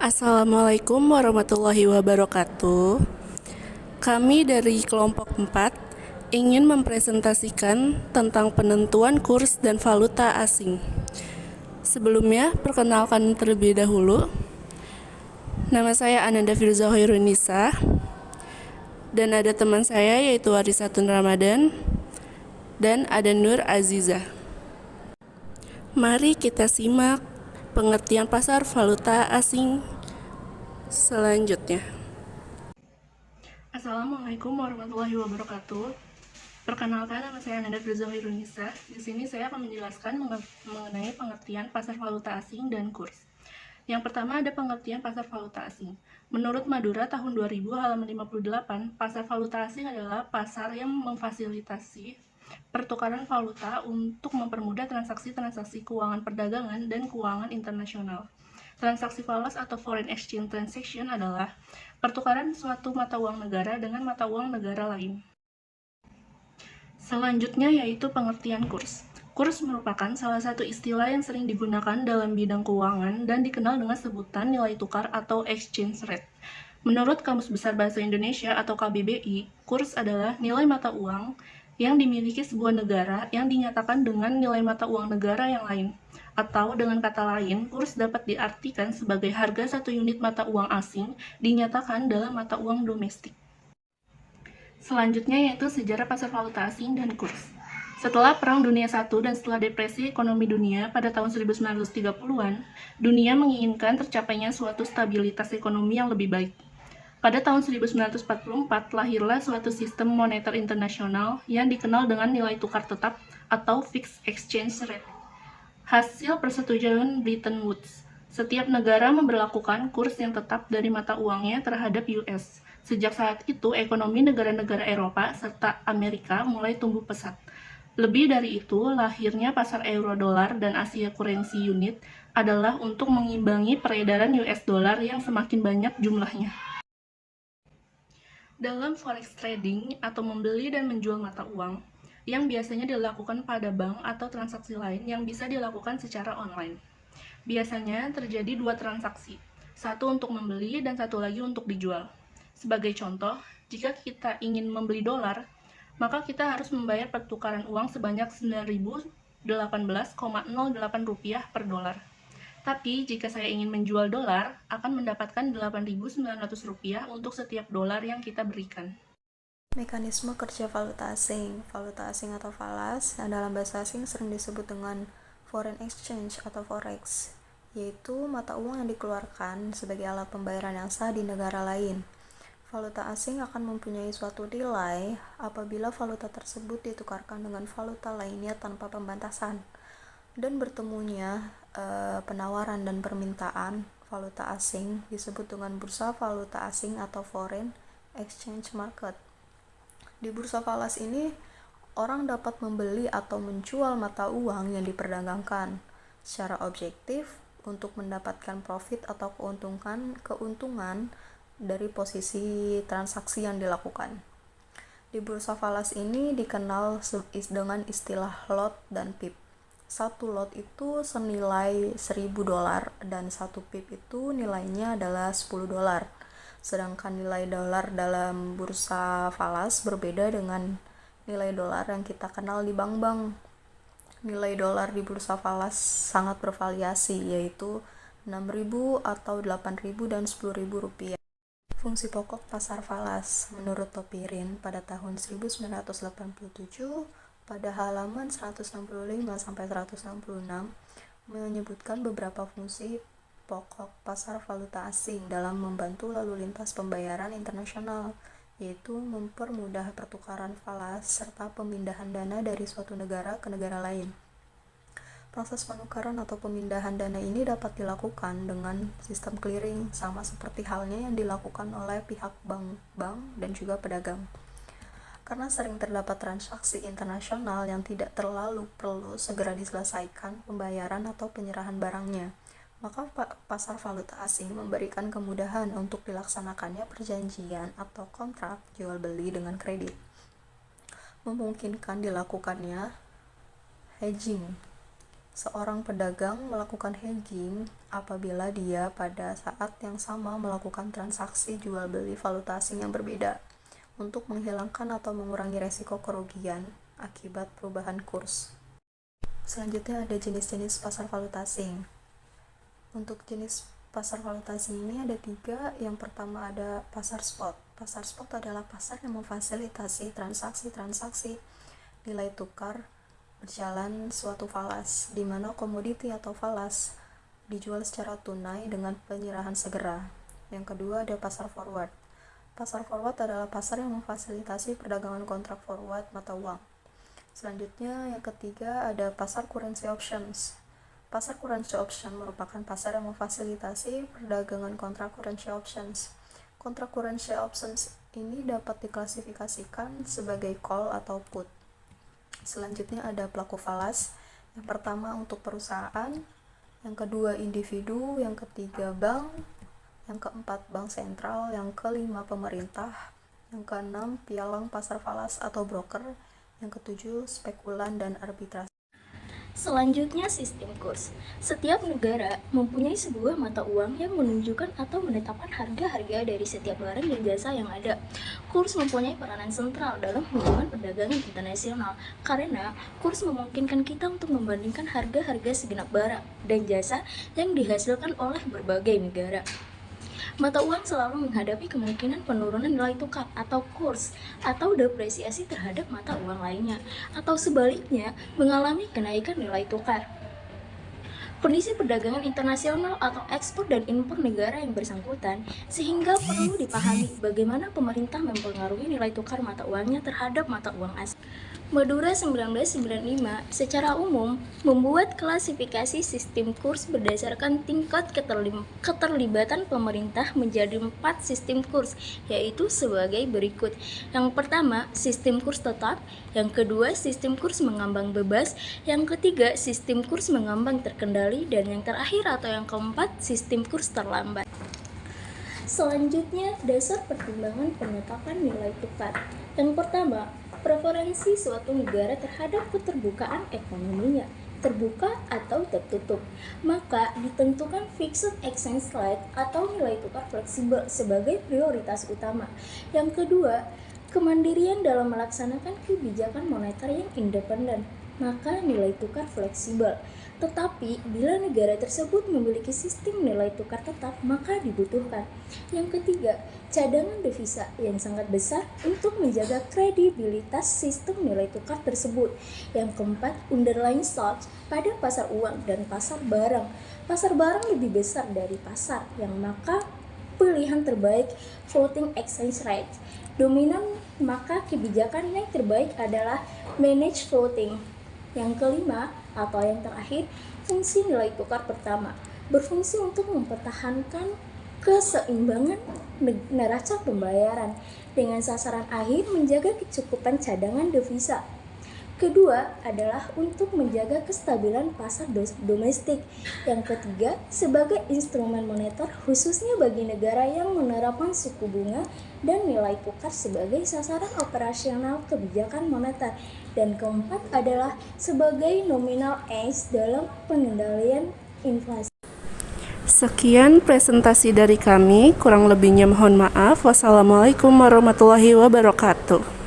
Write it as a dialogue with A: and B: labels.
A: Assalamualaikum warahmatullahi wabarakatuh. Kami dari kelompok 4 ingin mempresentasikan tentang penentuan kurs dan valuta asing. Sebelumnya, perkenalkan terlebih dahulu. Nama saya Ananda Firza Hoirunisa dan ada teman saya yaitu Warisatun Ramadan dan ada Nur Aziza. Mari kita simak pengertian pasar valuta asing selanjutnya. Assalamualaikum warahmatullahi wabarakatuh. Perkenalkan, nama saya Ananda Firza Hoirunisa. Di sini saya akan menjelaskan mengenai pengertian pasar valuta asing dan kurs. Yang pertama ada pengertian pasar valuta asing. Menurut Madura tahun 2000 halaman 58, pasar valuta asing adalah pasar yang memfasilitasi pertukaran valuta untuk mempermudah transaksi-transaksi keuangan perdagangan dan keuangan internasional. Transaksi falas atau foreign exchange transaction adalah pertukaran suatu mata uang negara dengan mata uang negara lain. Selanjutnya yaitu pengertian kurs. Kurs merupakan salah satu istilah yang sering digunakan dalam bidang keuangan dan dikenal dengan sebutan nilai tukar atau exchange rate. Menurut Kamus Besar Bahasa Indonesia atau KBBI, kurs adalah nilai mata uang yang dimiliki sebuah negara yang dinyatakan dengan nilai mata uang negara yang lain. Atau dengan kata lain, kurs dapat diartikan sebagai harga satu unit mata uang asing dinyatakan dalam mata uang domestik. Selanjutnya yaitu sejarah pasar valuta asing dan kurs. Setelah Perang Dunia I dan setelah depresi ekonomi dunia pada tahun 1930-an, dunia menginginkan tercapainya suatu stabilitas ekonomi yang lebih baik. Pada tahun 1944, lahirlah suatu sistem moneter internasional yang dikenal dengan nilai tukar tetap atau fixed exchange rate. Hasil persetujuan Bretton Woods, setiap negara memberlakukan kurs yang tetap dari mata uangnya terhadap US. Sejak saat itu, ekonomi negara-negara Eropa serta Amerika mulai tumbuh pesat. Lebih dari itu, lahirnya pasar euro dolar dan Asia Currency Unit adalah untuk mengimbangi peredaran US dollar yang semakin banyak jumlahnya. Dalam forex trading atau membeli dan menjual mata uang, yang biasanya dilakukan pada bank atau transaksi lain yang bisa dilakukan secara online. Biasanya terjadi dua transaksi, satu untuk membeli dan satu lagi untuk dijual. Sebagai contoh, jika kita ingin membeli dolar, maka kita harus membayar pertukaran uang sebanyak 9.018,08 rupiah per dolar. Tapi jika saya ingin menjual dolar, akan mendapatkan 8.900 rupiah untuk setiap dolar yang kita berikan.
B: Mekanisme kerja valuta asing. Valuta asing atau falas yang dalam bahasa asing sering disebut dengan foreign exchange atau forex, yaitu mata uang yang dikeluarkan sebagai alat pembayaran yang sah di negara lain. Valuta asing akan mempunyai suatu nilai apabila valuta tersebut ditukarkan dengan valuta lainnya tanpa pembatasan. Dan bertemunya penawaran dan permintaan valuta asing disebut dengan bursa valuta asing atau foreign exchange market. Di bursa falas ini, orang dapat membeli atau menjual mata uang yang diperdagangkan secara objektif untuk mendapatkan profit atau keuntungan dari posisi transaksi yang dilakukan. Di bursa falas ini dikenal dengan istilah lot dan pip. Satu lot itu senilai $1.000 dan satu pip itu nilainya adalah $10. Sedangkan nilai dolar dalam bursa falas berbeda dengan nilai dolar yang kita kenal di bank-bank. Nilai dolar di bursa falas sangat bervariasi, yaitu 6.000 atau 8.000 dan 10.000 rupiah. Fungsi pokok pasar falas menurut Topirin pada tahun 1987 pada halaman 165-166 menyebutkan beberapa fungsi pokok pasar valuta asing dalam membantu lalu lintas pembayaran internasional, yaitu mempermudah pertukaran falas serta pemindahan dana dari suatu negara ke negara lain. Proses penukaran atau pemindahan dana ini dapat dilakukan dengan sistem clearing, sama seperti halnya yang dilakukan oleh pihak bank-bank dan juga pedagang. Karena sering terdapat transaksi internasional yang tidak terlalu perlu segera diselesaikan pembayaran atau penyerahan barangnya, maka pasar valuta asing memberikan kemudahan untuk dilaksanakannya perjanjian atau kontrak jual beli dengan kredit, memungkinkan dilakukannya hedging Seorang pedagang melakukan hedging apabila dia pada saat yang sama melakukan transaksi jual beli valuta asing yang berbeda untuk menghilangkan atau mengurangi resiko kerugian akibat perubahan kurs. Selanjutnya ada jenis-jenis pasar valuta asing. Untuk jenis pasar valuta asing ini ada 3. Yang pertama ada pasar spot. Pasar spot adalah pasar yang memfasilitasi transaksi-transaksi nilai tukar berjalan suatu falas, di mana komoditi atau falas dijual secara tunai dengan penyerahan segera. Yang kedua ada pasar forward. Pasar forward adalah pasar yang memfasilitasi perdagangan kontrak forward mata uang. Selanjutnya yang ketiga ada pasar currency options. Pasar currency option merupakan pasar yang memfasilitasi perdagangan kontrak currency options. Kontrak currency options ini dapat diklasifikasikan sebagai call atau put. Selanjutnya ada pelaku falas. Yang pertama untuk perusahaan, yang kedua individu, yang ketiga bank, yang keempat bank sentral, yang kelima pemerintah, yang keenam pialang pasar falas atau broker, yang ketujuh spekulan dan arbitrase.
C: Selanjutnya, sistem kurs. Setiap negara mempunyai sebuah mata uang yang menunjukkan atau menetapkan harga-harga dari setiap barang dan jasa yang ada. Kurs mempunyai peranan sentral dalam hubungan perdagangan internasional karena kurs memungkinkan kita untuk membandingkan harga-harga segenap barang dan jasa yang dihasilkan oleh berbagai negara. Mata uang selalu menghadapi kemungkinan penurunan nilai tukar atau kurs atau depresiasi terhadap mata uang lainnya, atau sebaliknya mengalami kenaikan nilai tukar. Kondisi perdagangan internasional atau ekspor dan impor negara yang bersangkutan, sehingga perlu dipahami bagaimana pemerintah mempengaruhi nilai tukar mata uangnya terhadap mata uang asing. Madura 1995 secara umum membuat klasifikasi sistem kurs berdasarkan tingkat keterlibatan pemerintah menjadi 4 sistem kurs, yaitu sebagai berikut. Yang pertama, sistem kurs tetap. Yang kedua, sistem kurs mengambang bebas. Yang ketiga, sistem kurs mengambang terkendali. Dan yang terakhir atau yang keempat, sistem kurs terlambat. Selanjutnya, dasar pertimbangan penetapan nilai tukar. Yang pertama, preferensi suatu negara terhadap keterbukaan ekonominya, terbuka atau tertutup. Maka ditentukan fixed exchange rate atau nilai tukar fleksibel sebagai prioritas utama. Yang kedua, kemandirian dalam melaksanakan kebijakan moneter yang independen, maka nilai tukar fleksibel. Tetapi bila negara tersebut memiliki sistem nilai tukar tetap, maka dibutuhkan. Yang ketiga, cadangan devisa yang sangat besar untuk menjaga kredibilitas sistem nilai tukar tersebut. Yang keempat, underlying stocks pada pasar uang dan pasar barang. Pasar barang lebih besar dari pasar, yang maka pilihan terbaik floating exchange rate. Dominan, maka kebijakan yang terbaik adalah managed floating. Yang kelima atau yang terakhir, fungsi nilai tukar pertama berfungsi untuk mempertahankan keseimbangan neraca pembayaran dengan sasaran akhir menjaga kecukupan cadangan devisa. Kedua adalah untuk menjaga kestabilan pasar domestik. Yang ketiga, sebagai instrumen moneter khususnya bagi negara yang menerapkan suku bunga dan nilai tukar sebagai sasaran operasional kebijakan moneter. Dan keempat adalah sebagai nominal edge dalam pengendalian inflasi.
A: Sekian presentasi dari kami, kurang lebihnya mohon maaf. Wassalamualaikum warahmatullahi wabarakatuh.